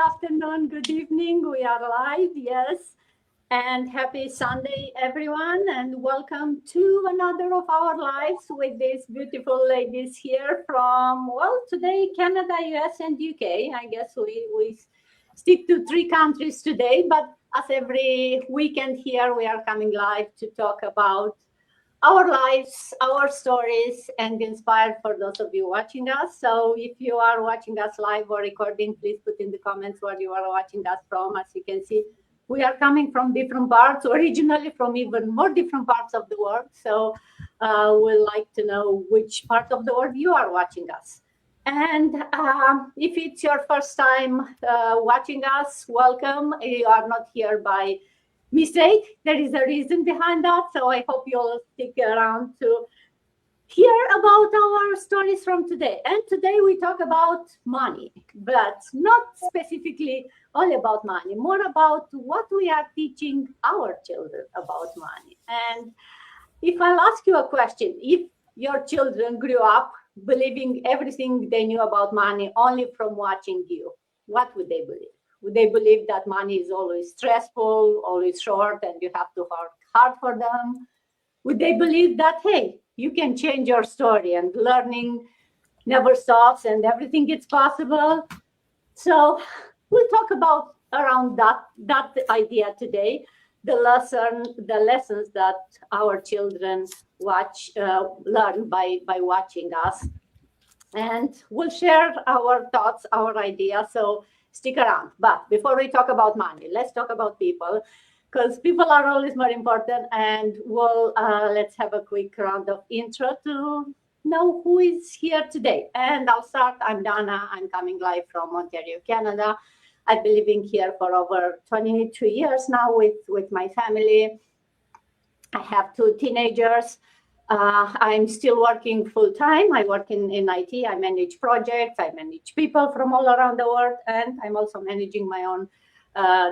afternoon, good evening. We are live, yes. And happy Sunday, everyone. And welcome to another of our lives with these beautiful ladies here from, well, today, Canada, US, and UK. I guess we stick to three countries today, but as every weekend here, we are coming live to talk about our lives, our stories, and inspired for those of you watching us. So if you are watching us live or recording, please put in the comments where you are watching us from. As you can see, we are coming from different parts, originally from even more different parts of the world. So we'd like to know which part of the world you are watching us. And if it's your first time watching us, welcome. You are not here by mistake. There is a reason behind that. So I hope you'll stick around to hear about our stories from today. And today we talk about money, but not specifically only about money, more about what we are teaching our children about money. And if I'll ask you a question, if your children grew up believing everything they knew about money only from watching you, what would they believe? Would they believe that money is always stressful, always short, and you have to work hard for them? Would they believe that, hey, you can change your story and learning never stops and everything is possible? So we'll talk about around that idea today, the lessons that our children learn by watching us. And we'll share our thoughts, our ideas. So stick around. But before we talk about money, let's talk about people, because people are always more important. And let's have a quick round of intro to know who is here today. And I'll start. I'm Dana. I'm coming live from Ontario, Canada. I've been living here for over 22 years now with my family. I have two teenagers. I'm still working full time. I work in IT. I manage projects. I manage people from all around the world. And I'm also managing my own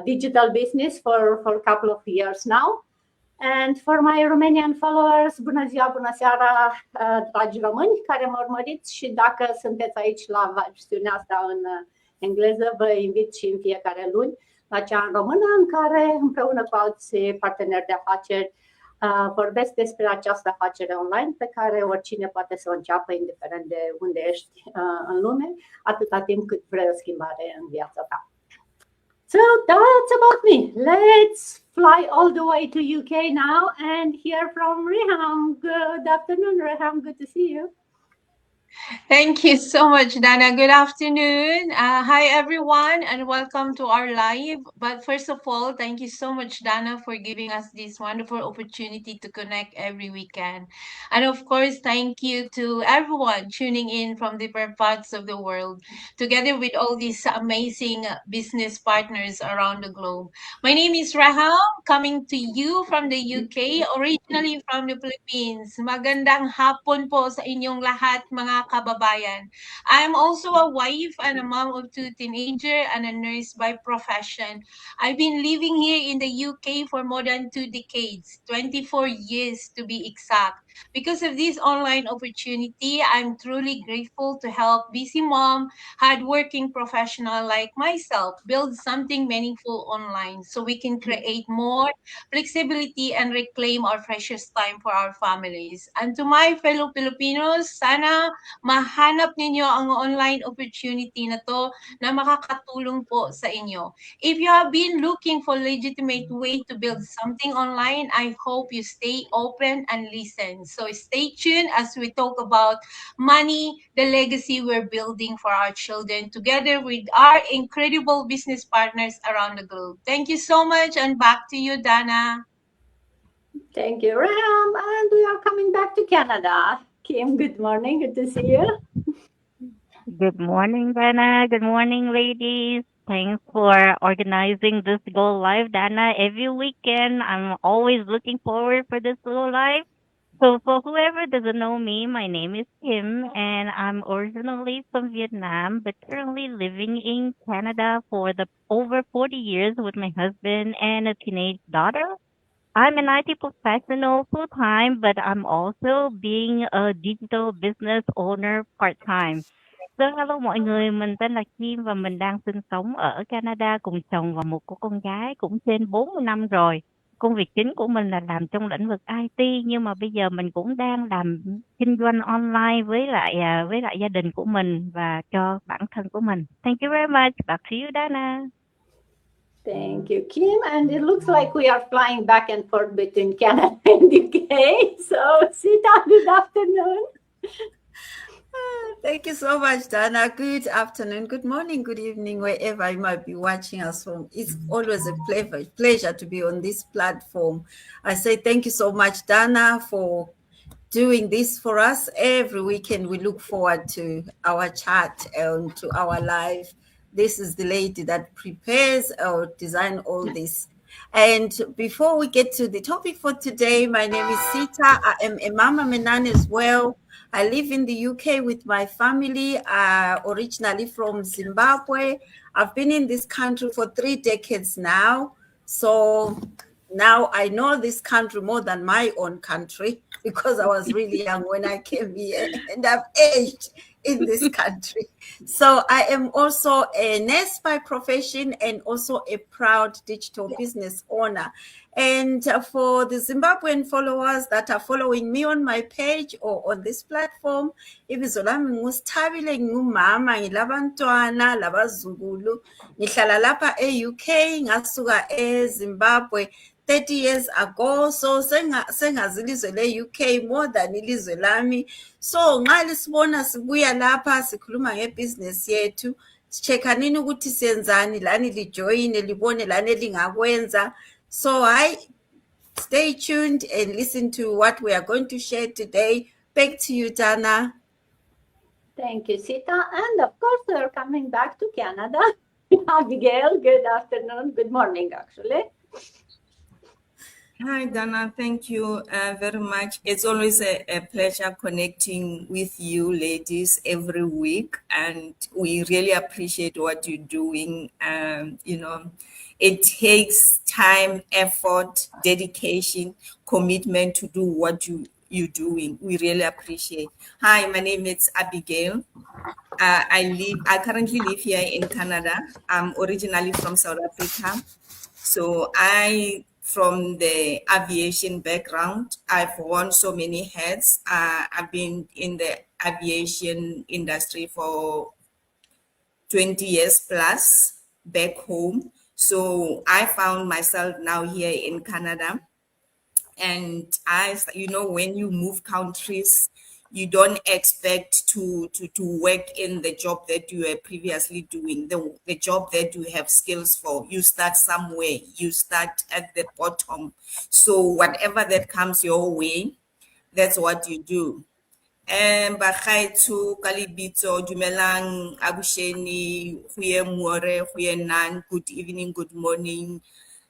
digital business for a couple of years now. And for my Romanian followers, bună ziua, bună seara, dragi români care mă urmăriți, și dacă sunteți aici la versiunea asta în engleză, vă invit și în fiecare luni la cea în română, în care împreună cu alți parteneri de afaceri vorbesc despre această afacere online pe care oricine poate să o înceapă, indiferent de unde ești în lume, atâta timp cât vrei o schimbare în viața ta. So that's about me. Let's fly all the way to UK now and hear from Reham. Good afternoon, Reham. Good to see you. Thank you so much, Dana. Good afternoon. Hi, everyone, and welcome to our live. But first of all, thank you so much, Dana, for giving us this wonderful opportunity to connect every weekend. And of course, thank you to everyone tuning in from different parts of the world, together with all these amazing business partners around the globe. My name is Raham, coming to you from the UK, originally from the Philippines. Magandang hapon po sa inyong lahat, mga kababayan. I'm also a wife and a mom of two teenagers and a nurse by profession. I've been living here in the UK for more than 2 decades, 24 years to be exact. Because of this online opportunity, I'm truly grateful to help busy mom, hardworking professional like myself build something meaningful online so we can create more flexibility and reclaim our precious time for our families. And to my fellow Filipinos, sana mahanap ninyo ang online opportunity na to na makakatulong po sa inyo. If you have been looking for legitimate way to build something online, I hope you stay open and listen. So stay tuned as we talk about money, the legacy we're building for our children, together with our incredible business partners around the globe. Thank you so much, and back to you, Dana. Thank you, Ram. And we are coming back to Canada. Kim, good morning. Good to see you. Good morning, Dana. Good morning, ladies. Thanks for organizing this Go Live, Dana. Every weekend, I'm always looking forward for this Go Live. So for whoever doesn't know me, my name is Kim, and I'm originally from Vietnam, but currently living in Canada for the over 40 years with my husband and a teenage daughter. I'm an IT professional full time, but I'm also being a digital business owner part time. Hello mọi người, mình tên là Kim và mình đang sinh sống ở Canada cùng chồng và một cô con gái cũng trên 40 năm rồi. Công việc chính của mình là làm trong lĩnh vực IT nhưng mà bây giờ mình cũng đang làm kinh doanh online với lại gia đình của mình và cho bản thân của mình. Thank you very much. Back to you, Dana. Thank you, Kim. And it looks like we are flying back and forth between Canada and UK. So, Sita, good afternoon. Thank you so much, Dana. Good afternoon, good morning, good evening, wherever you might be watching us from. It's always a pleasure to be on this platform. I say thank you so much, Dana, for doing this for us. Every weekend we look forward to our chat and to our live. This is the lady that prepares or design all this. And before we get to the topic for today, my name is Sita. I am a Mama Menani as well. I live in the UK with my family, originally from Zimbabwe. I've been in this country for 3 decades now. So now I know this country more than my own country because I was really young when I came here and I've aged in this country. So I am also a nurse by profession and also a proud digital business owner. And for the Zimbabwean followers that are following me on my page or on this platform, ibizo lami ngusithabile, ngumama, ngilabantwana, labazukulu. Ngihlala lapha e-UK, ngasuka eZimbabwe 30 years ago. So sengazi ilizwe le-UK more than ilizwe lami. So nxa lisibona sibuya lapha sikhuluma ngebusiness yethu, sicheckanini ukuthi siyenzani, lani lijoyine libone lani elingakwenza. So stay tuned and listen to what we are going to share today. Back to you, Dana. Thank you, Sita. And of course, we're coming back to Canada. Abigail, good afternoon. Good morning, actually. Hi, Dana. Thank you very much. It's always a pleasure connecting with you ladies every week, and we really appreciate what you're doing. It takes time, effort, dedication, commitment to do what you're doing. We really appreciate. Hi, my name is Abigail. I currently live here in Canada. I'm originally from South Africa. So from the aviation background, I've worn so many hats. I've been in the aviation industry for 20 years plus back home. So I found myself now here in Canada. And when you move countries, you don't expect to work in the job that you were previously doing, the job that you have skills for. You start somewhere, you start at the bottom. So whatever that comes your way, that's what you do. Bagaetsho ka lebitso, dumelang, abusheni, goye more, goye nan, good evening, good morning,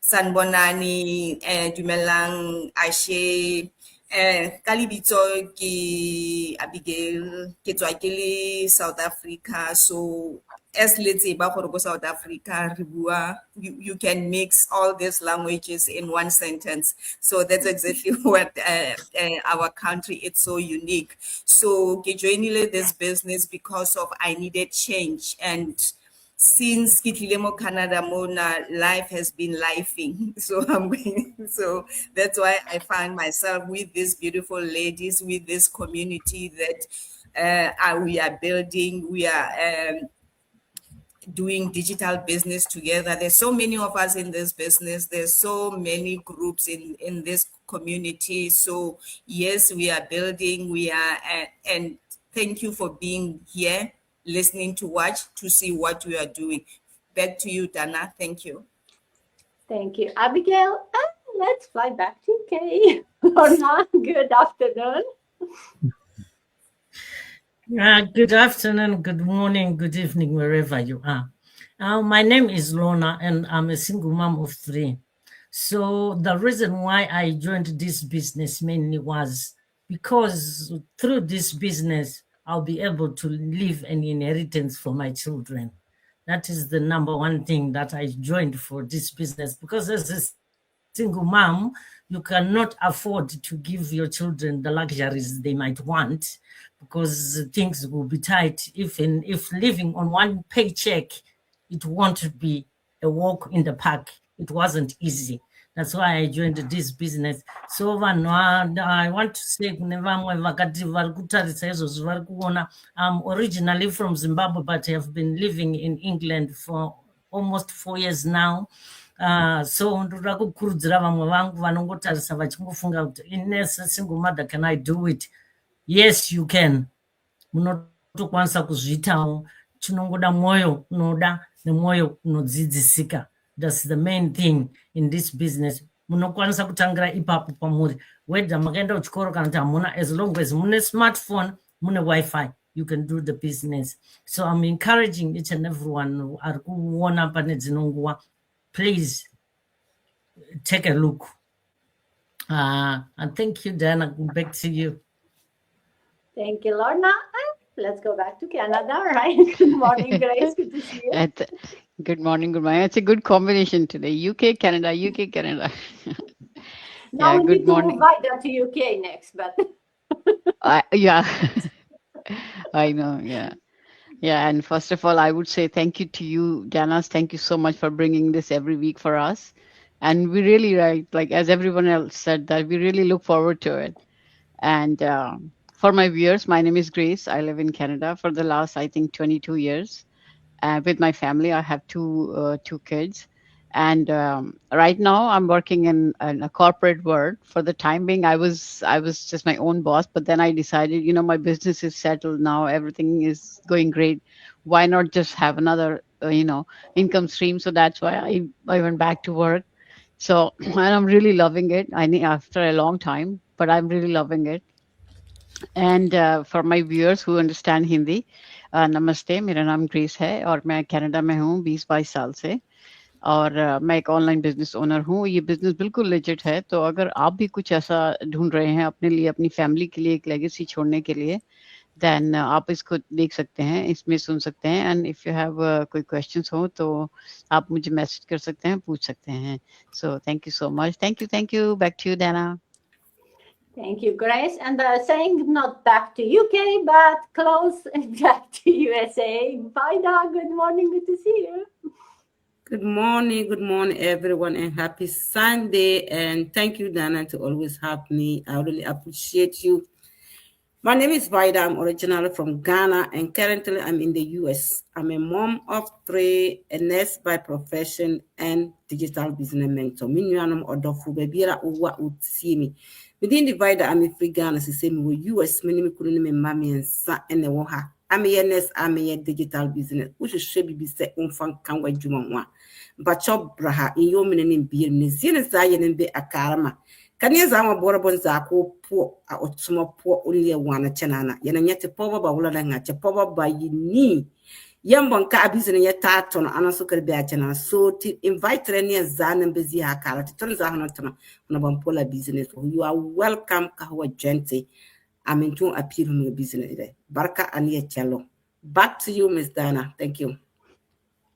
sanbonani, dumelang, ashe. Ka lebitso ke Abigail, ke tswa ke le South Africa. So as let's say ba gore go South Africa re bua, you can mix all these languages in one sentence. So that's exactly what our country is so unique. So ke joinile this business because of I needed change, and since Kitlilemo Canada Mona, life has been lifing. So so that's why I find myself with these beautiful ladies, with this community that we are building. We are doing digital business together. There's so many of us in this business. There's so many groups in this community. So yes, we are building. We are, and thank you for being here, listening to watch, to see what we are doing. Back to you, Dana. Thank you. Thank you, Abigail. And let's fly back to UK. Lorna, good afternoon. Good afternoon, good morning, good evening, wherever you are. My name is Lorna, and I'm a single mom of 3. So the reason why I joined this business mainly was because through this business, I'll be able to leave an inheritance for my children. That is the number one thing that I joined for this business, because as a single mom, you cannot afford to give your children the luxuries they might want. because things will be tight. Even if living on one paycheck, it won't be a walk in the park. It wasn't easy. That's why I joined this business. So I want to say I'm originally from Zimbabwe, but I have been living in England for almost 4 years now. So ndoda kukurudzira vamwe vangu vanongotarisa vachingofunga kuti ines a single mother, can I do it? Yes, you can. Munotokwanisa kuzviitawo. Chinongoda mwoyo unoda nemwoyo unodzidzisika. That's the main thing in this business. Munokwanisa kutangira ipapo pamuri, whether makaenda kuchikoro kana kuti hamuna, as long as mune smartphone, mune Wi-Fi, you can do the business. So I'm encouraging each and everyone ari kuona pane dzinonguva, please take a look. And thank you, Diana. Back to you. Thank you, Lorna. Let's go back to Canada, right? Good morning, Grace. Good to see you. Good morning, good morning. It's a good combination today. UK, Canada, UK, Canada. Now Yeah, we good need to morning. move Vida to UK next, but Yeah, I know. Yeah. Yeah. And first of all, I would say thank you to you, Janice. Thank you so much for bringing this every week for us. And we really, like as everyone else said, that we really look forward to it. And for my viewers, my name is Grace. I live in Canada for the last, I think, 22 years. With my family, I have two kids. And right now I'm working in a corporate world. For the time being, I was just my own boss, but then I decided, my business is settled now. Everything is going great. Why not just have another, income stream? So that's why I went back to work. So, and I'm really loving it. I mean, after a long time, but I'm really loving it. And for my viewers who understand Hindi, नमस्ते, मेरा नाम grace है और मैं Canada में हूँ 20-22 साल से और मैं एक ऑनलाइन बिजनेस ओनर हूँ. ये बिजनेस बिल्कुल लेजिट है. तो अगर आप भी कुछ ऐसा ढूंढ रहे हैं अपने लिए, अपनी फैमिली के लिए एक लेगेसी छोड़ने के लिए, देन आप इसको देख सकते हैं, इसमें सुन सकते हैं. एंड इफ यू हैव कोई क्वेश्चंस हो तो आप मुझे मैसेज कर सकते हैं, पूछ सकते हैं. So thank you so much. Thank you. Back to you, Dana. thank you, Grace. And saying not back to UK, but close back to USA. Vida, good morning. Good to see you. Good morning, everyone, and happy Sunday. And thank you, Dana, to always have me. I really appreciate you. My name is Vida. I'm originally from Ghana, and currently I'm in the US. I'm a mom of 3, a nurse by profession, and digital business mentor. Within the Vida, I'm a free Ghana, so say me US, me couldn't me mommy and son and the woha. I'm a nurse, I'm a digital business, which should be set on fun can wait you but chop braha in your meaning beer, Nizin Zion and be a karma. Can you zama borabon zako poor or small poor only a one a chanana? Yet a power by Wulanga, a power by ye knee. Yambon cabis and yet tarton and also could be a channel. So to invite any Zan and busy a car, it turns out on a bampola business. You are welcome, Kawa Gente. I'm into a pyramid business. Barka and Yellow. Back to you, Miss Dana. Thank you.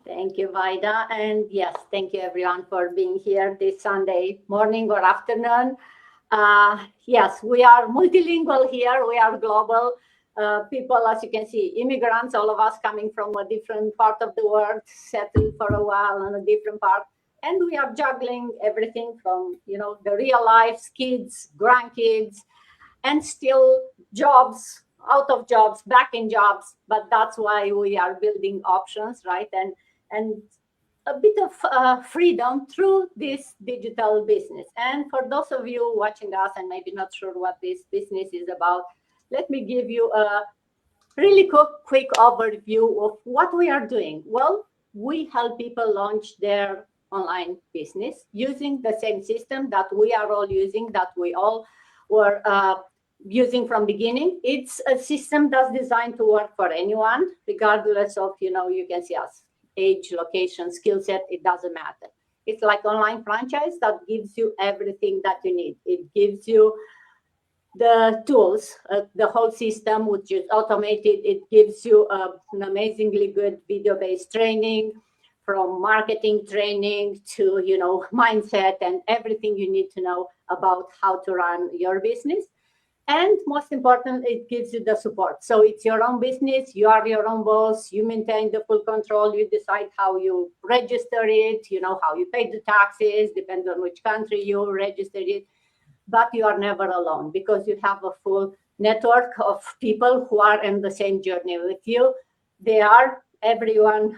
Thank you, Vida. And yes, thank you everyone for being here this Sunday morning or afternoon. Yes, we are multilingual here. We are global people, as you can see, immigrants, all of us coming from a different part of the world, settled for a while on a different part. And we are juggling everything from, the real lives, kids, grandkids, and still jobs, out of jobs, back in jobs. But that's why we are building options, right? And a bit of freedom through this digital business. And for those of you watching us and maybe not sure what this business is about, let me give you a really quick overview of what we are doing. Well, we help people launch their online business using the same system that we are all using, that we all were using from beginning. It's a system that's designed to work for anyone, regardless of, you can see us, age, location, skill set, it doesn't matter. It's like online franchise that gives you everything that you need. It gives you the tools, the whole system, which is automated. It gives you an amazingly good video-based training, from marketing training to, mindset and everything you need to know about how to run your business. And most important, it gives you the support. So it's your own business, you are your own boss, you maintain the full control, you decide how you register it, how you pay the taxes, depends on which country you register it. But you are never alone because you have a full network of people who are in the same journey with you. They are everyone,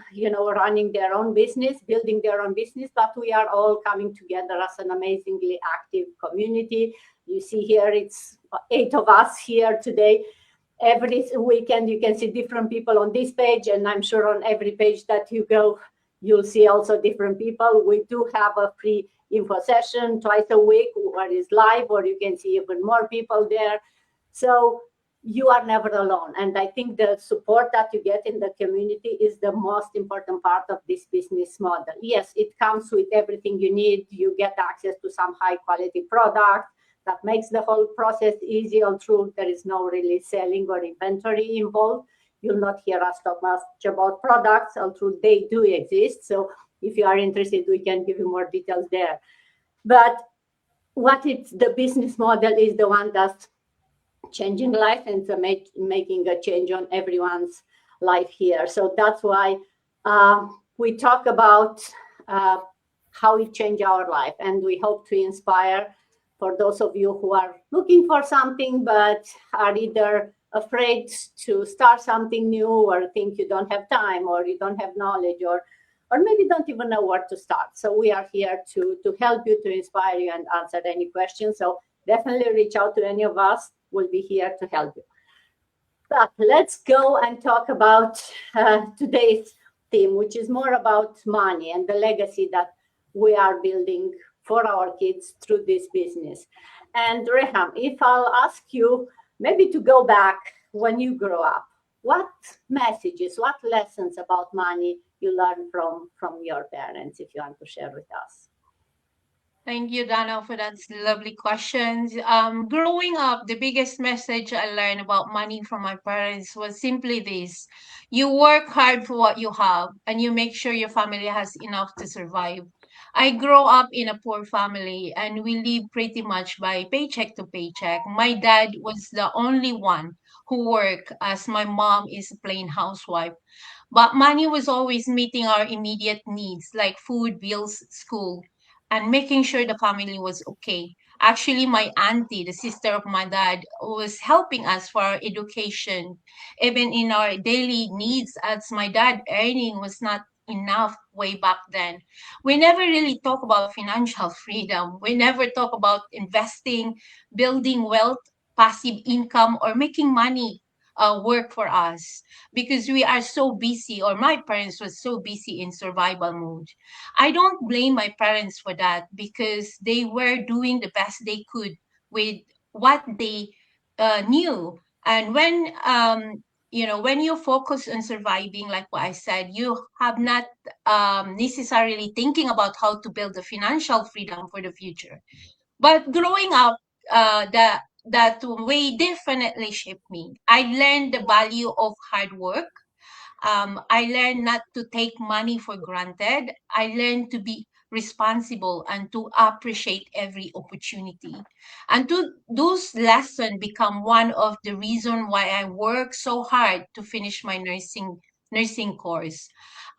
running their own business, building their own business, but we are all coming together as an amazingly active community. You see here, it's 8 of us here today. Every weekend, you can see different people on this page, and I'm sure on every page that you go, you'll see also different people. We do have a free info session twice a week where is live, or you can see even more people there. So you are never alone. And I think the support that you get in the community is the most important part of this business model. Yes, it comes with everything you need. You get access to some high quality product that makes the whole process easy. Although there is no really selling or inventory involved. You'll not hear us talk much about products, although they do exist. So if you are interested, we can give you more details there. But what it's the business model is the one that's changing life and making a change on everyone's life here. So that's why we talk about how it changed our life, and we hope to inspire for those of you who are looking for something but are either afraid to start something new, or think you don't have time, or you don't have knowledge, or maybe don't even know where to start. So we are here to help you, to inspire you, and answer any questions. So definitely reach out to any of us. We'll be here to help you. But let's go and talk about today's theme, which is more about money and the legacy that we are building for our kids through this business. And Reham, if I'll ask you maybe to go back when you grow up, what messages, what lessons about money you learned from your parents, if you want to share with us? Thank you, Dana, for that lovely questions. Growing up, the biggest message I learned about money from my parents was simply this: you work hard for what you have, and you make sure your family has enough to survive. I grew up in a poor family, and we live pretty much by paycheck to paycheck. My dad was the only one who worked, as my mom is a plain housewife. But money was always meeting our immediate needs like food, bills, school, and making sure the family was okay. Actually, my auntie, the sister of my dad, was helping us for our education, even in our daily needs, as my dad earning was not enough way back then. We never really talk about financial freedom. We never talk about investing, building wealth, passive income, or making money work for us, because we are so busy, or my parents were so busy in survival mode. I don't blame my parents for that, because they were doing the best they could with what they knew. And when you focus on surviving, like what I said, you have not necessarily thinking about how to build the financial freedom for the future. But growing up, that way definitely shaped me. I learned the value of hard work. I learned not to take money for granted. I learned to be responsible and to appreciate every opportunity. And those lessons become one of the reason why I work so hard to finish my nursing course.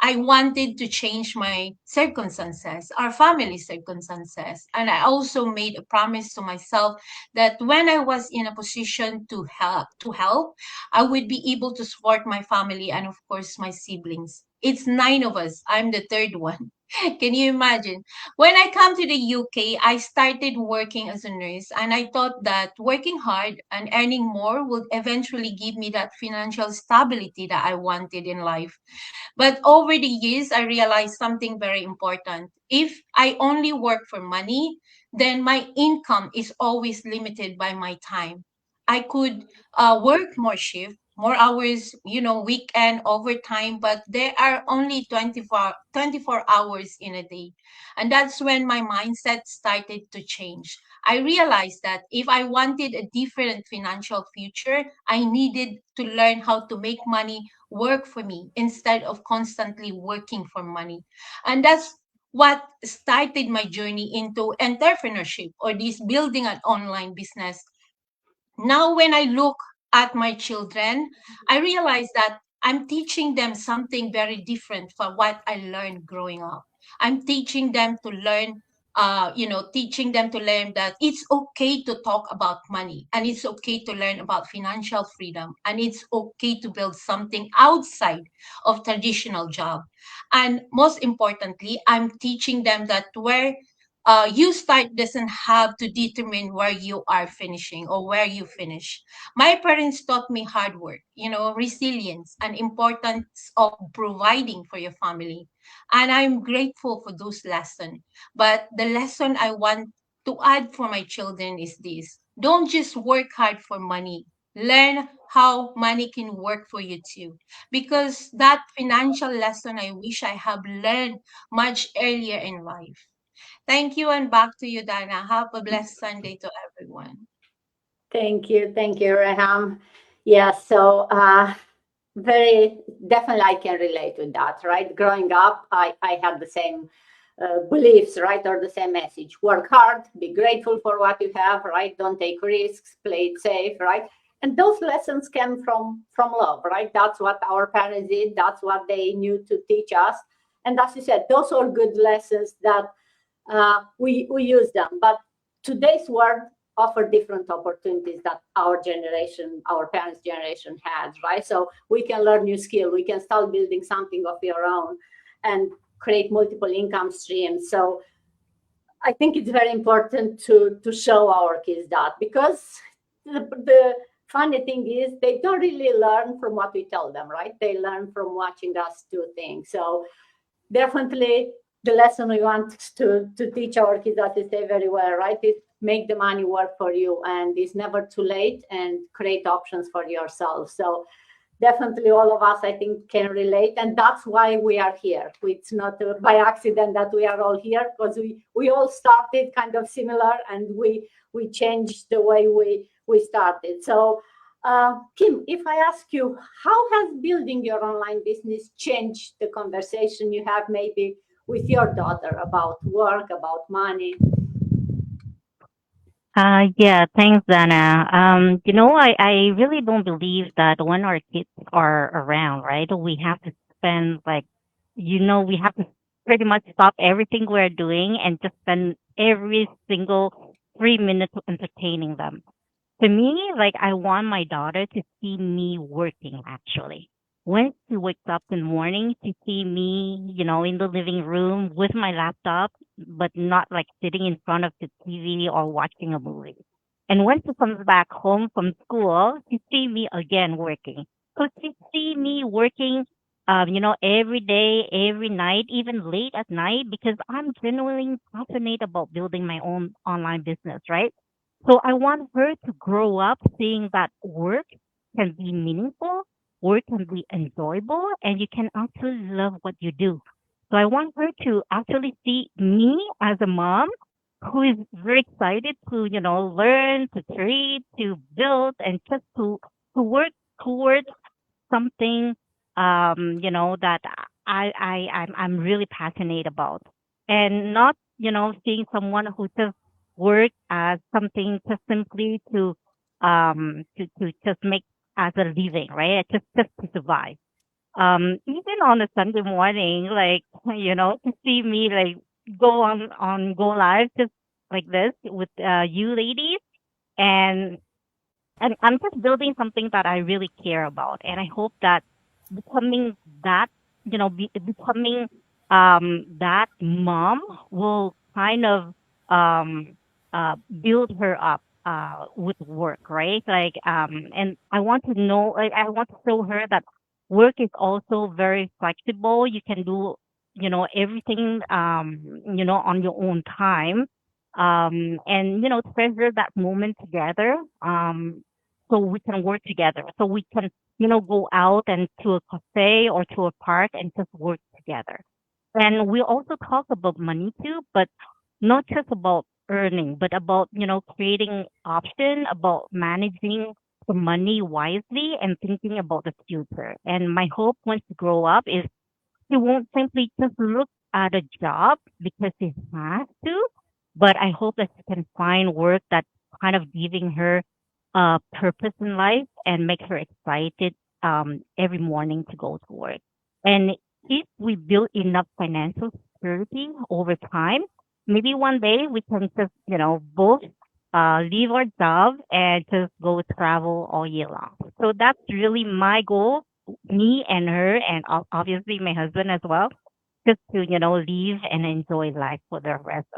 I wanted to change my circumstances, our family circumstances. And I also made a promise to myself that when I was in a position to help, I would be able to support my family and, of course, my siblings. It's 9 of us. I'm the third one. Can you imagine? When I come to the UK, I started working as a nurse, and I thought that working hard and earning more would eventually give me that financial stability that I wanted in life. But over the years, I realized something very important. If I only work for money, then my income is always limited by my time. I could work more shift, more hours, weekend, overtime, but there are only 24 hours in a day. And that's when my mindset started to change. I realized that if I wanted a different financial future, I needed to learn how to make money work for me instead of constantly working for money. And that's what started my journey into entrepreneurship, or this building an online business Now when I look at my children, I realize that I'm teaching them something very different from what I learned growing up. I'm teaching them to learn, teaching them to learn that it's okay to talk about money, and it's okay to learn about financial freedom, and it's okay to build something outside of traditional job. And most importantly, I'm teaching them that where you start doesn't have to determine where you are finishing or where you finish. My parents taught me hard work, resilience, and importance of providing for your family. And I'm grateful for those lessons. But the lesson I want to add for my children is this: don't just work hard for money. Learn how money can work for you too. Because that financial lesson I wish I have learned much earlier in life. Thank you, and back to you, Dana. Have a blessed Sunday to everyone. Thank you, Raham. Yeah, so very definitely I can relate with that, right? Growing up, I had the same beliefs, right? Or the same message: work hard, be grateful for what you have, right? Don't take risks, play it safe, right? And those lessons came from love, right? That's what our parents did. That's what they knew to teach us. And as you said, those are good lessons that we use them. But today's world offer different opportunities that our generation, our parents' generation had, right? So we can learn new skill, we can start building something of your own, and create multiple income streams. So I think it's very important to show our kids that, because the funny thing is they don't really learn from what we tell them, right? They learn from watching us do things. So definitely the lesson we want to teach our kids, as you say very well, right, is make the money work for you, and it's never too late, and create options for yourself. So definitely all of us, I think, can relate, and that's why we are here. It's not by accident that we are all here, because we all started kind of similar, and we changed the way we started. So Kim, if I ask you, how has building your online business changed the conversation you have maybe with your daughter about work, about money? Yeah, thanks, Dana. I really don't believe that when our kids are around, right, we have to spend we have to pretty much stop everything we're doing and just spend every single 3 minutes entertaining them. To me, like I want my daughter to see me working actually. When she wakes up in the morning to see me, in the living room with my laptop, but not like sitting in front of the TV or watching a movie. And when she comes back home from school, she see me again working. So she see me working, every day, every night, even late at night, because I'm genuinely passionate about building my own online business, right? So I want her to grow up seeing that work can be meaningful, work can be enjoyable, and you can actually love what you do. So I want her to actually see me as a mom who is very excited to, learn, to create, to build, and just to work towards something that I'm really passionate about, and not seeing someone who just work as something just simply to just make as a living, right? Just to survive. Even on a Sunday morning, like to see me like go live just like this with you ladies, and I'm just building something that I really care about, and I hope that becoming that, becoming that mom will kind of um, build her up with work, right? And I want to know, like, I want to show her that work is also very flexible. You can do, everything, on your own time, and treasure that moment together. So we can work together. So we can, go out and to a cafe or to a park and just work together. And we also talk about money too, but not just about earning, but about, creating option, about managing the money wisely and thinking about the future. And my hope once you grow up is he won't simply just look at a job because he has to, but I hope that she can find work that's kind of giving her purpose in life and make her excited every morning to go to work. And if we build enough financial security over time, maybe one day we can just, both leave our job and just go travel all year long. So that's really my goal, me and her, and obviously my husband as well, just to, live and enjoy life for the rest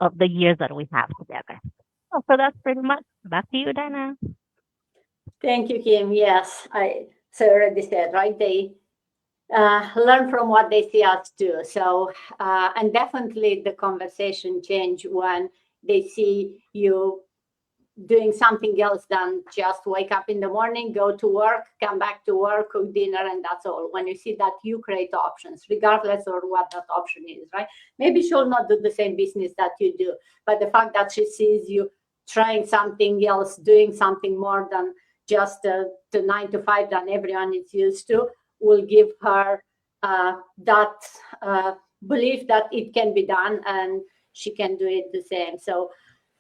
of the years that we have together. So that's pretty much. Back to you, Dana. Thank you, Kim. Yes, so already said, right? They learn from what they see us do. So, and definitely the conversation change when they see you doing something else than just wake up in the morning, go to work, come back to work, cook dinner, and that's all. When you see that, you create options, regardless of what that option is, right? Maybe she'll not do the same business that you do, but the fact that she sees you trying something else, doing something more than just the 9 to 5 that everyone is used to, will give her that belief that it can be done and she can do it the same. So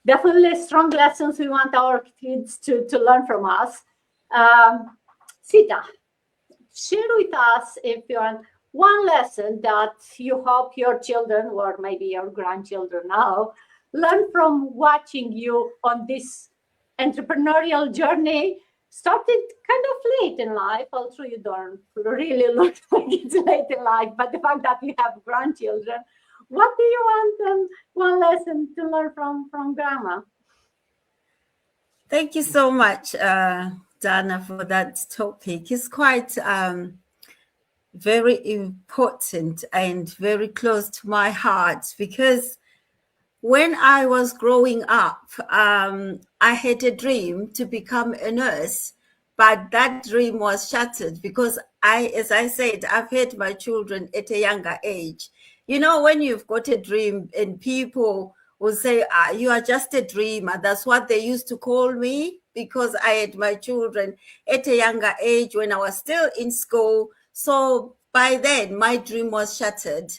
definitely strong lessons we want our kids to learn from us. Sita, share with us, if you want, one lesson that you hope your children, or maybe your grandchildren now, learn from watching you on this entrepreneurial journey. Started kind of late in life, although you don't really look like it's late in life, but the fact that you have grandchildren, what do you want them, one lesson to learn from grandma? Thank you so much, Dana, for that topic. It's quite very important and very close to my heart, because when I was growing up, I had a dream to become a nurse, but that dream was shattered because as I said, I've had my children at a younger age. When you've got a dream and people will say, you are just a dreamer. That's what they used to call me, because I had my children at a younger age when I was still in school. So by then, my dream was shattered.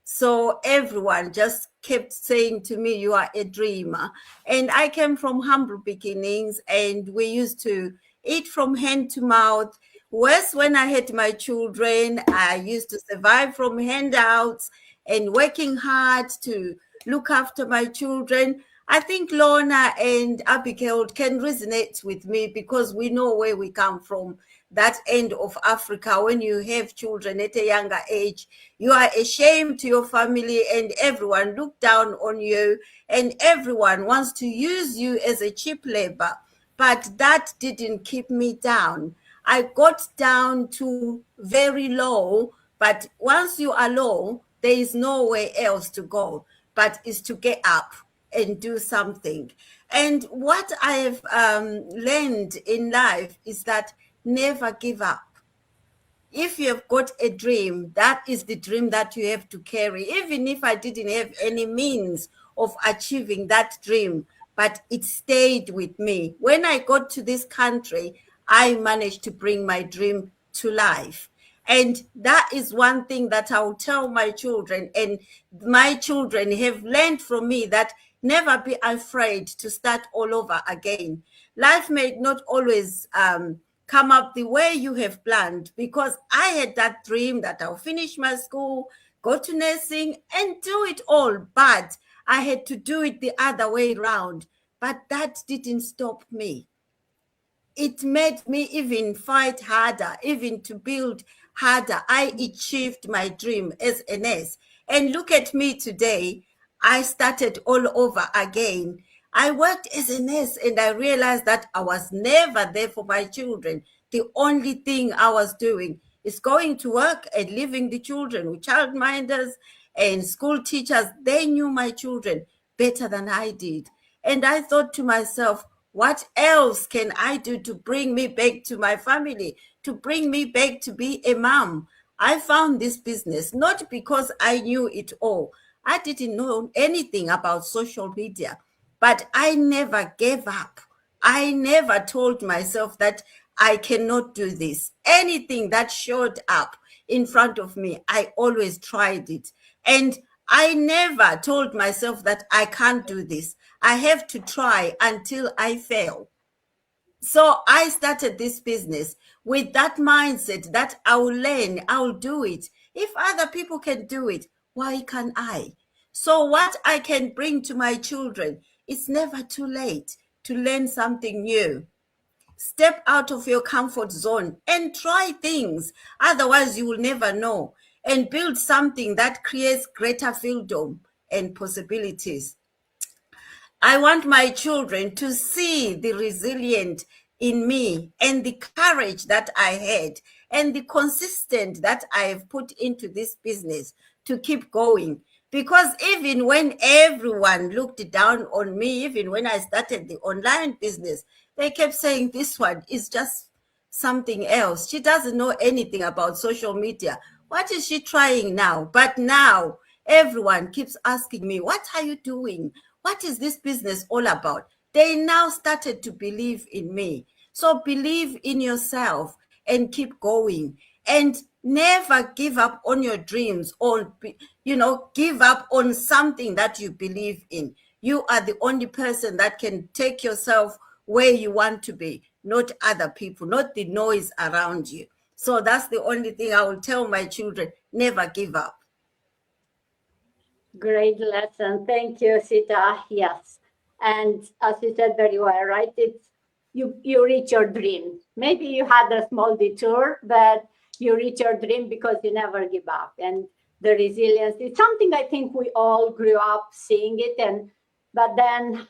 So everyone just kept saying to me, you are a dreamer. And I came from humble beginnings, and we used to eat from hand to mouth. Worse, when I had my children, I used to survive from handouts and working hard to look after my children. I think Lorna and Abigail can resonate with me, because we know where we come from, that end of Africa. When you have children at a younger age, you are ashamed to your family, and everyone look down on you, and everyone wants to use you as a cheap labor. But that didn't keep me down. I got down to very low, but once you are low, there is nowhere else to go but is to get up and do something. And what I have learned in life is that never give up. If you have got a dream, that is the dream that you have to carry. Even if I didn't have any means of achieving that dream, but it stayed with me. When I got to this country, I managed to bring my dream to life. And that is one thing that I will tell my children, and my children have learned from me, that never be afraid to start all over again. Life may not always come up the way you have planned, because I had that dream that I'll finish my school, go to nursing and do it all, but I had to do it the other way around. But that didn't stop me. It made me even fight harder, even to build harder. I achieved my dream as a nurse. And look at me today. I started all over again. I worked as a nurse, and I realized that I was never there for my children. The only thing I was doing is going to work and leaving the children with childminders and school teachers. They knew my children better than I did. And I thought to myself, what else can I do to bring me back to my family, to bring me back to be a mom? I found this business not because I knew it all. I didn't know anything about social media, but I never gave up. I never told myself that I cannot do this. Anything that showed up in front of me, I always tried it. And I never told myself that I can't do this. I have to try until I fail. So I started this business with that mindset that I will learn, I will do it. If other people can do it, why can't I? So what I can bring to my children, it's never too late to learn something new. Step out of your comfort zone and try things. Otherwise, you will never know. And build something that creates greater freedom and possibilities. I want my children to see the resilient in me and the courage that I had and the consistent that I have put into this business to keep going. Because even when everyone looked down on me, even when I started the online business, they kept saying this one is just something else. She doesn't know anything about social media. What is she trying now? But now everyone keeps asking me, what are you doing? What is this business all about? They now started to believe in me. So believe in yourself and keep going, and never give up on your dreams, or give up on something that you believe in. You are the only person that can take yourself where you want to be, not other people, not the noise around you. So that's the only thing I will tell my children: never give up. Great lesson. Thank you, Sita. Yes. And as you said very well, right? It's you reach your dream. Maybe you had a small detour, but you reach your dream because you never give up. And the resilience is something I think we all grew up seeing it. But then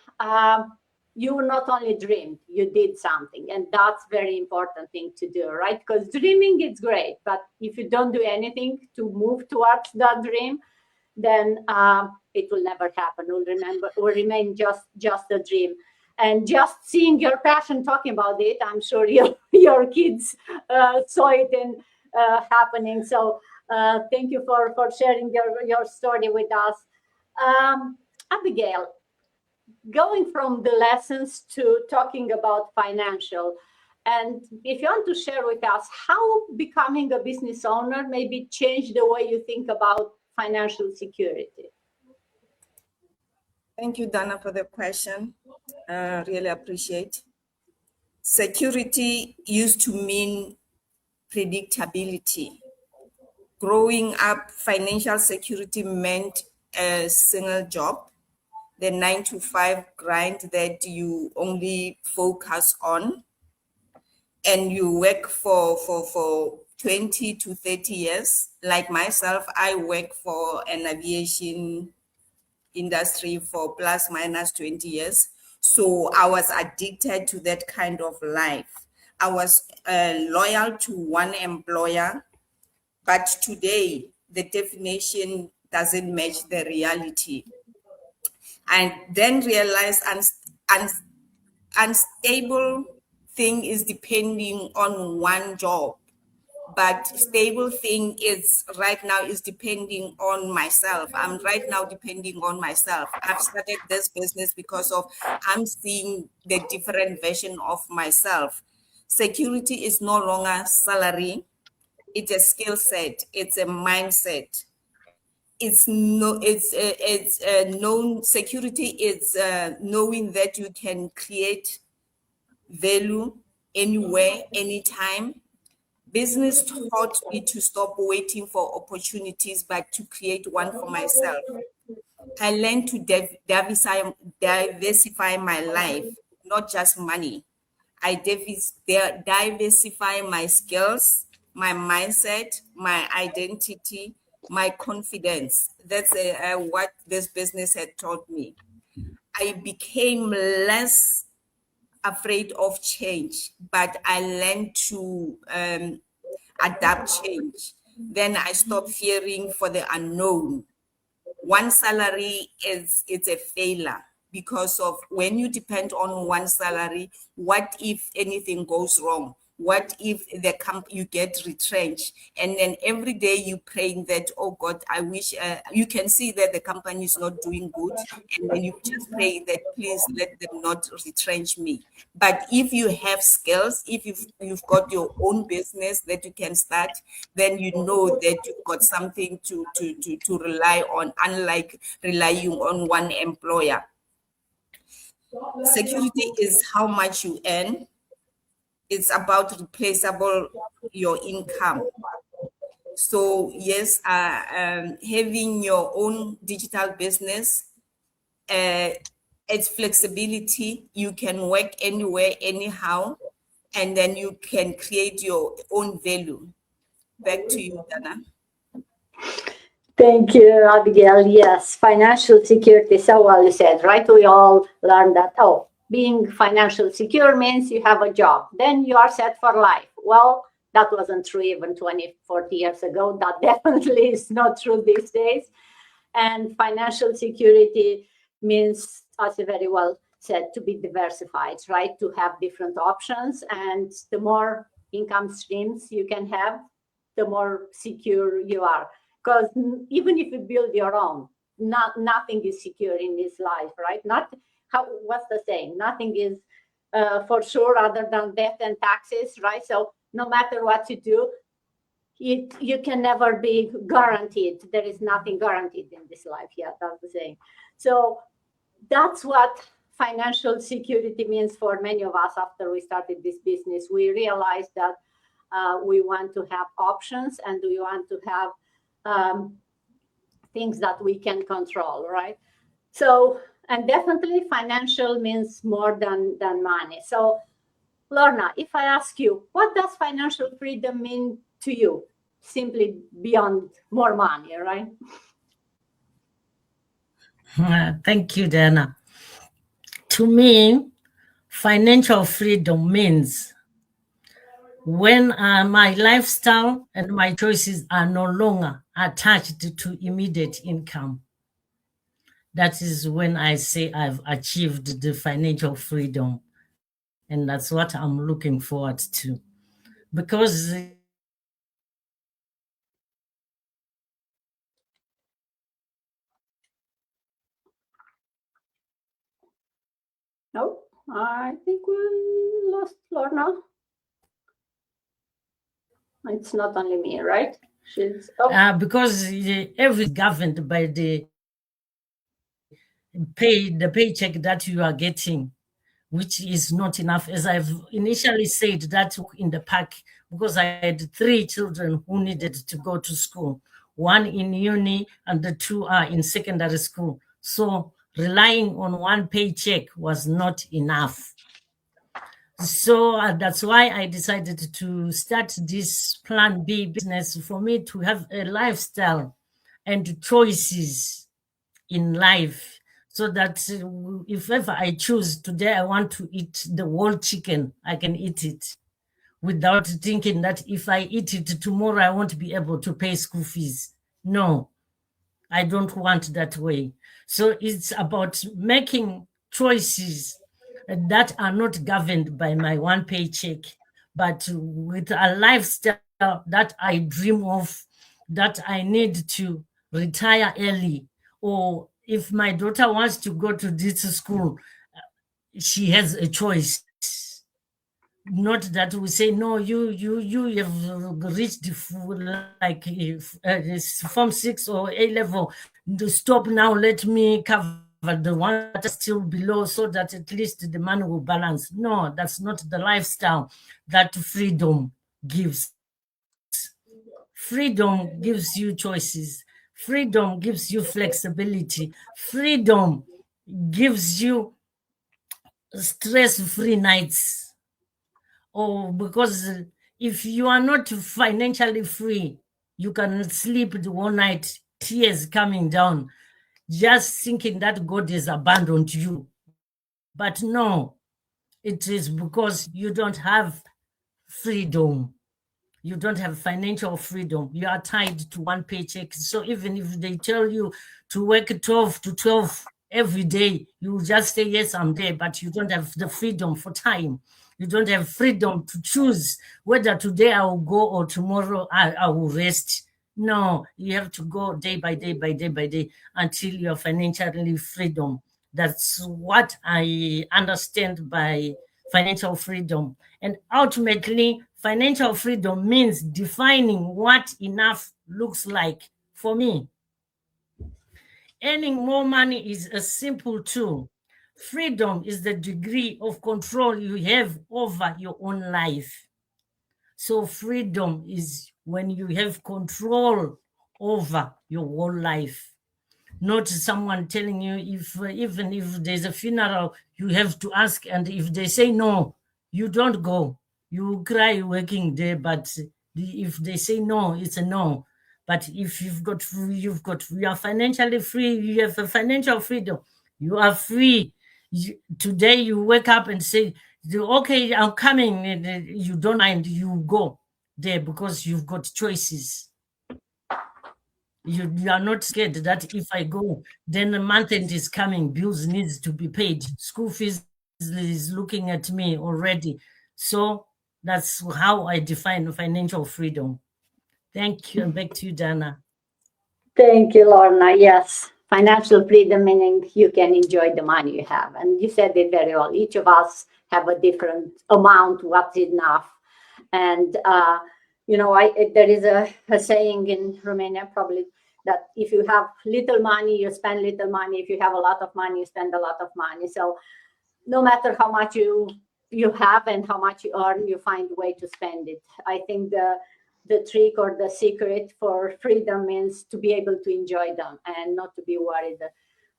you not only dreamed, you did something. And that's very important thing to do, right? Because dreaming is great, but if you don't do anything to move towards that dream, then it will never happen. Will remain just a dream. And just seeing your passion talking about it, I'm sure your kids saw it in happening. So thank you for sharing your story with us. Abigail, going from the lessons to talking about financial, and if you want to share with us how becoming a business owner maybe changed the way you think about financial security. Thank you, Dana, for the question. Really appreciate. Security used to mean predictability. Growing up, financial security meant a single job, the 9-to-5 grind that you only focus on, and you work for 20 to 30 years. Like myself, I work for an aviation industry for plus minus 20 years. So I was addicted to that kind of life. I was loyal to one employer, but today the definition doesn't match the reality. And then realize unstable thing is depending on one job, but stable thing is right now is depending on myself. I'm right now depending on myself. I've started this business because of I'm seeing the different version of myself. Security is no longer salary. It's a skill set. It's a mindset. It's known security is knowing that you can create value anywhere, anytime. Business taught me to stop waiting for opportunities, but to create one for myself. I learned to diversify my life, not just money. I diversify my skills, my mindset, my identity, my confidence. That's what this business had taught me. I became less afraid of change, but I learned to adapt change. Then I stopped fearing for the unknown. One salary it's a failure, because of when you depend on one salary, what if anything goes wrong? What if you get retrenched? And then every day you praying that, oh God, I wish you can see that the company is not doing good. And then you just pray that please let them not retrench me. But if you have skills, if you've got your own business that you can start, then you know that you've got something to rely on, unlike relying on one employer. Security is how much you earn. it's about replaceable your income. So yes, having your own digital business, it's flexibility. You can work anywhere, anyhow, and then you can create your own value. Back to you, Dana. Thank you, Abigail. Yes, financial security, so well you said, right? We all learned that, oh, being financial secure means you have a job. Then you are set for life. Well, that wasn't true even 20, 40 years ago. That definitely is not true these days. And financial security means, as you very well said, to be diversified, right? To have different options. And the more income streams you can have, the more secure you are. Because even if you build your own, nothing is secure in this life, right? What's the saying? Nothing is for sure other than death and taxes, right? So no matter what you do, you can never be guaranteed. There is nothing guaranteed in this life. Yeah, that's the saying. So that's what financial security means for many of us. After we started this business, we realized that we want to have options and we want to have things that we can control, right? So, and definitely financial means more than money. So, Lorna, if I ask you, what does financial freedom mean to you? Simply beyond more money, right? Thank you, Dana. To me, financial freedom means when my lifestyle and my choices are no longer attached to immediate income. That is when I say I've achieved the financial freedom. And that's what I'm looking forward to. Because No, I think we lost Lorna. It's not only me, right? Because every governed by the paycheck that you are getting, which is not enough. As I've initially said that in the park, because I had 3 children who needed to go to school, 1 in uni and the 2 are in secondary school. So relying on one paycheck was not enough. So that's why I decided to start this Plan B business, for me to have a lifestyle and choices in life, so that if ever I choose today, I want to eat the whole chicken, I can eat it without thinking that if I eat it tomorrow, I won't be able to pay school fees. No, I don't want that way. So it's about making choices that are not governed by my one paycheck, but with a lifestyle that I dream of, that I need to retire early. Or if my daughter wants to go to this school, she has a choice. Not that we say, no, you have reached like Form 6 or A level, stop now, let me cover the one that is still below, so that at least the money will balance. No, that's not the lifestyle that freedom gives. Freedom gives you choices. Freedom gives you flexibility. Freedom gives you stress-free nights. Oh, because if you are not financially free, you can sleep the whole night, tears coming down, just thinking that God has abandoned you. But no, it is because you don't have freedom. You don't have financial freedom. You are tied to one paycheck. So even if they tell you to work 12 to 12 every day, you will just say, yes, I'm there, but you don't have the freedom for time. You don't have freedom to choose whether today I will go or tomorrow I will rest. No, you have to go day by day by day by day until you are financially freedom. That's what I understand by financial freedom. And ultimately, financial freedom means defining what enough looks like for me. Earning more money is a simple tool, Freedom is the degree of control you have over your own life. So freedom is when you have control over your whole life, not someone telling you, if even if there's a funeral, you have to ask, and if they say no, you don't go. You cry working day, but if they say no, it's a no. But if you are financially free, you have a financial freedom, you are free. Today you wake up and say, okay, I'm coming, and you don't mind, you go there because you've got choices. You are not scared that if I go, then the month end is coming, bills needs to be paid, school fees is looking at me already. So that's how I define financial freedom. Thank you, and back to you, Dana. Thank you, Lorna. Yes, financial freedom meaning you can enjoy the money you have. And you said it very well. Each of us have a different amount, what's enough. And, there is a saying in Romania, probably, that if you have little money, you spend little money. If you have a lot of money, you spend a lot of money. So no matter how much you have and how much you earn, you find a way to spend it. I think the trick or the secret for freedom means to be able to enjoy them and not to be worried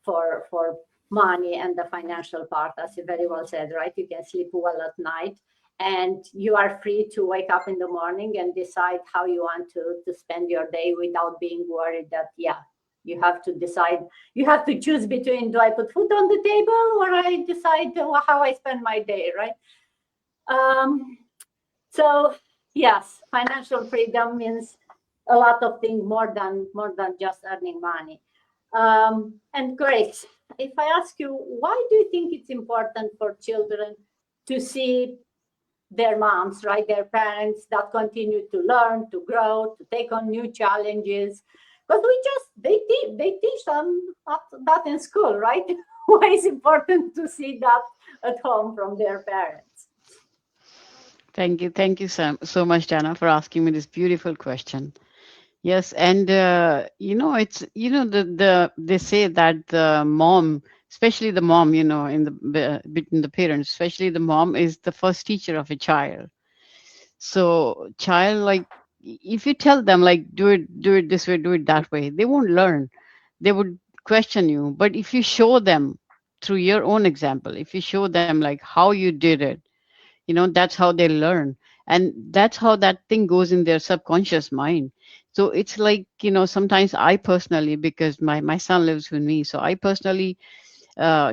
for money and the financial part, as you very well said, right? You can sleep well at night, and you are free to wake up in the morning and decide how you want to spend your day without being worried that, yeah, you have to decide, you have to choose between, do I put food on the table or I decide how I spend my day, right? So yes, financial freedom means a lot of things more than just earning money. And Grace, if I ask you, why do you think it's important for children to see their moms, right, their parents that continue to learn, to grow, to take on new challenges? Because they teach them that in school, right? Why is it important to see that at home from their parents? Thank you so much, Dana, for asking me this beautiful question. Yes, and it's they say that the mom, especially the mom, in between the parents, especially the mom is the first teacher of a child. So child, like, if you tell them like do it this way, do it that way, they won't learn. They would question you. But if you show them through your own example, if you show them like how you did it, that's how they learn. And that's how that thing goes in their subconscious mind. So it's like, sometimes I personally, because my son lives with me, so I personally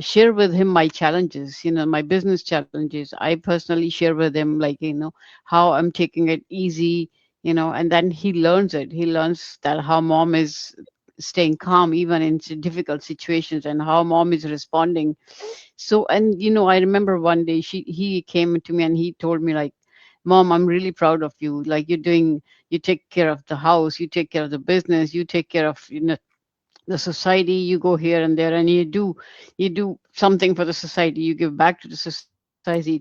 share with him my challenges, my business challenges. I personally share with him, like, how I'm taking it easy, and then he learns it. He learns that how mom is staying calm even in difficult situations, and how mom is responding. So, and I remember one day he came to me and he told me like, Mom, I'm really proud of you. Like, you take care of the house, you take care of the business, you take care of the society, you go here and there, and you do something for the society, you give back to the society.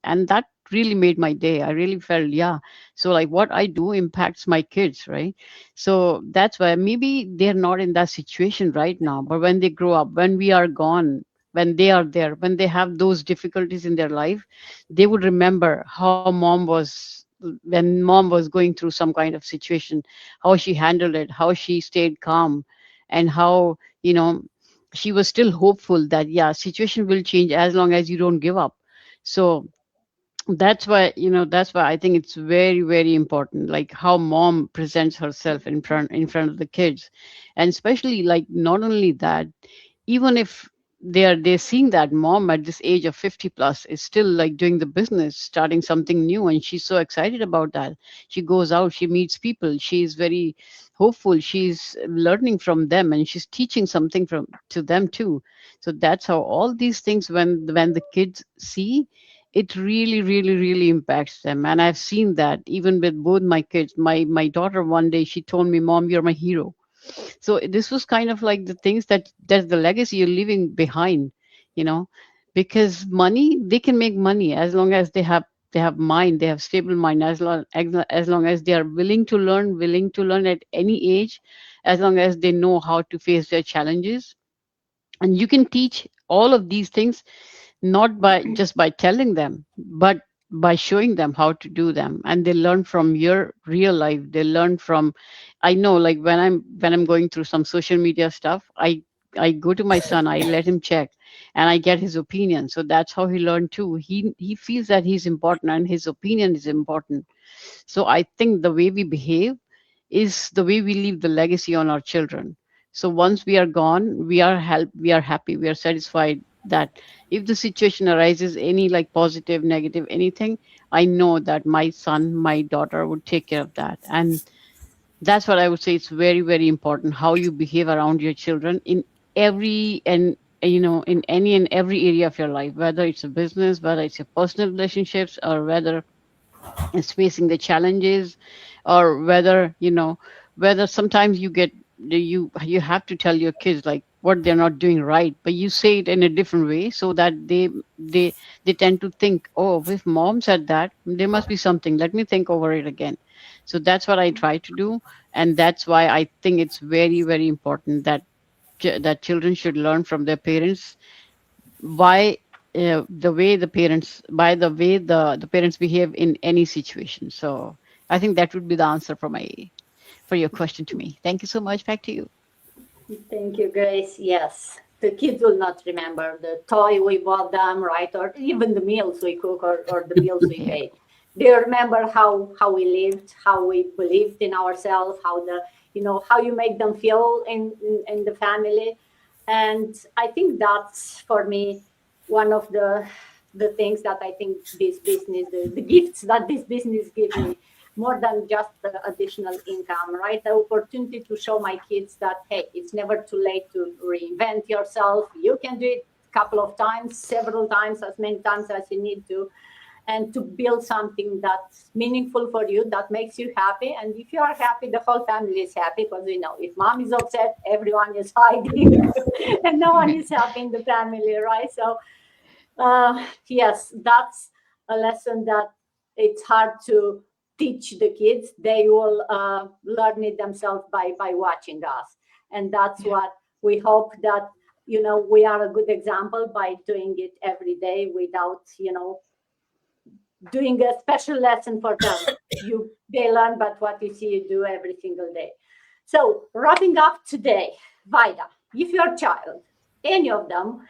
And that really made my day. I really felt, yeah, so like what I do impacts my kids, right? So that's why maybe they're not in that situation right now, but when they grow up, when we are gone, when they are there, when they have those difficulties in their life, they would remember how mom was, when mom was going through some kind of situation, how she handled it, how she stayed calm, and how she was still hopeful that, yeah, situation will change as long as you don't give up. So that's why I think it's very, very important, like how mom presents herself in front of the kids. And especially, like, not only that, even if they're seeing that mom at this age of 50 plus is still like doing the business, starting something new, and she's so excited about that. She goes out, she meets people, she's very hopeful, she's learning from them, and she's teaching something from to them too. So that's how all these things, when the kids see, it really, really, really impacts them. And I've seen that even with both my kids. My daughter, one day, she told me, Mom, you're my hero. So this was kind of like the things that's the legacy you're leaving behind, you know because money, they can make money as long as they have mind, they have stable mind, as long as they are willing to learn at any age, as long as they know how to face their challenges. And you can teach all of these things, not by just by telling them, but by showing them how to do them. And they learn from your real life. They learn from, I know, like when I'm going through some social media stuff, I go to my son, I let him check, and I get his opinion. So that's how he learned too. He feels that he's important and his opinion is important. So I think the way we behave is the way we leave the legacy on our children. So once we are gone, we are happy, we are satisfied that if the situation arises, any like positive, negative, anything, I know that my son, my daughter would take care of that. And that's what I would say. It's very, very important how you behave around your children in every and in any and every area of your life, whether it's a business, whether it's your personal relationships, or whether is facing the challenges, or whether whether sometimes you have to tell your kids like what they're not doing right, but you say it in a different way so that they tend to think, oh, if mom said that, there must be something, let me think over it again. So that's what I try to do. And that's why I think it's very, very important that that children should learn from their parents, why the way the parents by the way the parents behave in any situation. So I think that would be the answer for your question to me. Thank you so much. Back to you. Thank you, Grace. Yes, the kids will not remember the toy we bought them, right? Or even the meals we cook, or the bills we Yeah. pay. They remember how we lived, how we believed in ourselves, how how you make them feel in the family. And I think that's, for me, one of the things that I think this business, the gifts that this business gives me, more than just the additional income, right? The opportunity to show my kids that, hey, it's never too late to reinvent yourself. You can do it a couple of times, several times, as many times as you need to, and to build something that's meaningful for you, that makes you happy. And if you are happy, the whole family is happy, because we know if mom is upset, everyone is hiding and no one is happy in the family, right? So yes, that's a lesson that it's hard to teach the kids. They will learn it themselves by watching us, and that's what we hope, that we are a good example by doing it every day, without doing a special lesson for them. They learn but what you see you do every single day. So wrapping up today, Vida, if your child, any of them,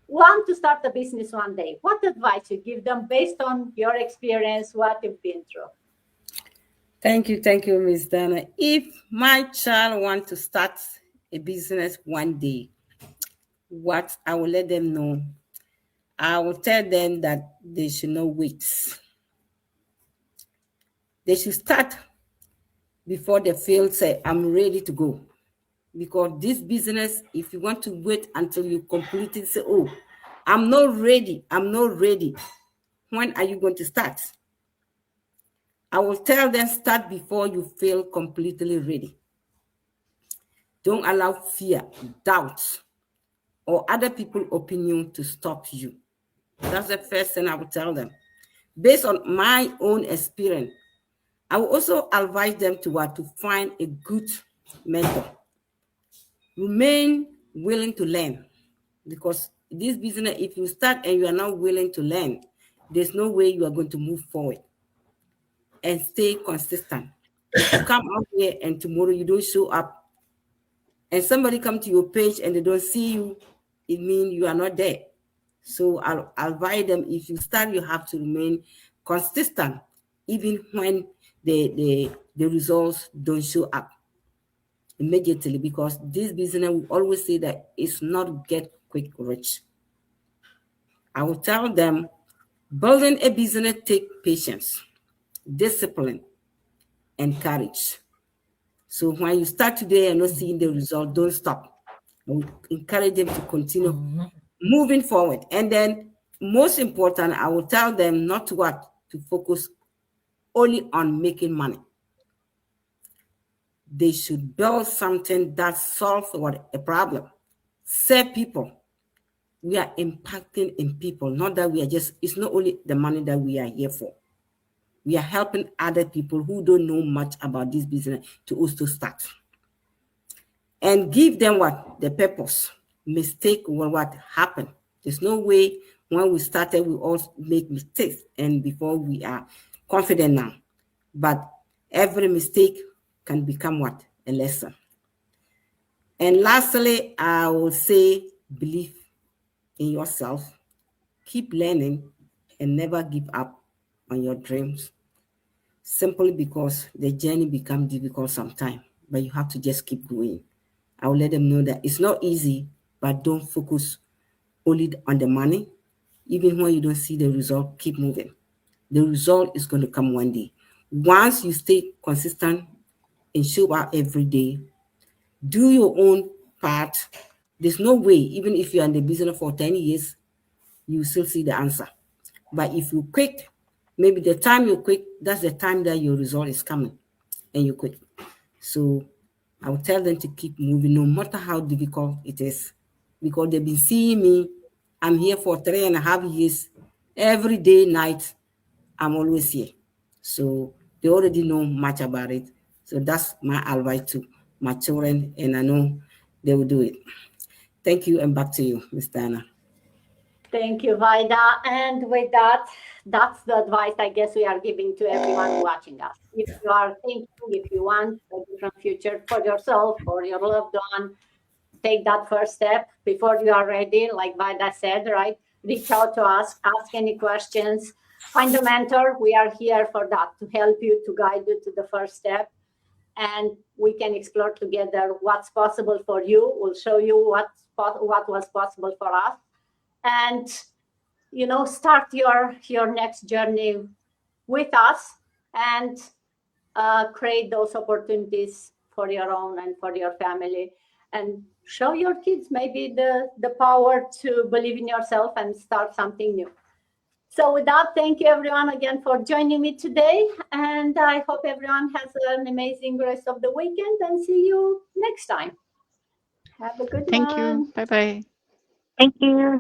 want to start a business one day, what advice you give them based on your experience, what you've been through? Thank you, Miss Dana. If my child want to start a business one day, what I will let them know, I will tell them that they should not wait. They should start before they feel, say, I'm ready to go. Because this business, if you want to wait until you complete it, say, oh, I'm not ready. When are you going to start? I will tell them, start before you feel completely ready. Don't allow fear, doubt, or other people's opinion to stop you. That's the first thing I will tell them. Based on my own experience, I will also advise them to find a good mentor. Remain willing to learn, because this business, if you start and you are not willing to learn, there's no way you are going to move forward. And stay consistent. If you come out here and tomorrow you don't show up, and somebody come to your page and they don't see you, it means you are not there. So I'll advise them, if you start, you have to remain consistent, even when the results don't show up immediately, because this business, we always say that it's not get quick rich. I will tell them, building a business takes patience, discipline, and courage. So when you start today and not seeing the result, don't stop. I will encourage them to continue moving forward. And then, most important, I will tell them not to focus only on making money. They should build something that solves a problem. Serve people. We are impacting in people, not that it's not only the money that we are here for. We are helping other people who don't know much about this business to also start. And give them the purpose. Mistake will happened. There's no way when we started, we all make mistakes and before we are confident now. But every mistake can become what? A lesson. And lastly, I will say believe in yourself, keep learning, and never give up on your dreams. Simply because the journey becomes difficult sometimes, but you have to just keep going. I will let them know that it's not easy, but don't focus only on the money. Even when you don't see the result, keep moving. The result is going to come one day. Once you stay consistent and show up every day, do your own part. There's no way, even if you're in the business for 10 years, you still see the answer. But if you quit, maybe the time you quit, that's the time that your result is coming and you quit. So I will tell them to keep moving no matter how difficult it is, because they've been seeing me. I'm here for 3.5 years. Every day, night, I'm always here. So they already know much about it. So that's my advice to my children, and I know they will do it. Thank you, and back to you, Ms. Dana. Thank you, Vida. And with that, that's the advice I guess we are giving to everyone watching us. If you are thinking, if you want a different future for yourself or your loved one, take that first step before you are ready. Like Vida said, right? Reach out to us, ask any questions, find a mentor. We are here for that, to help you, to guide you to the first step. And we can explore together what's possible for you. We'll show you what was possible for us. And, you know, start your next journey with us and create those opportunities for your own and for your family, and show your kids maybe the power to believe in yourself and start something new. So with that, thank you everyone again for joining me today. And I hope everyone has an amazing rest of the weekend and see you next time. Have a good one. Thank you. Bye-bye. Thank you.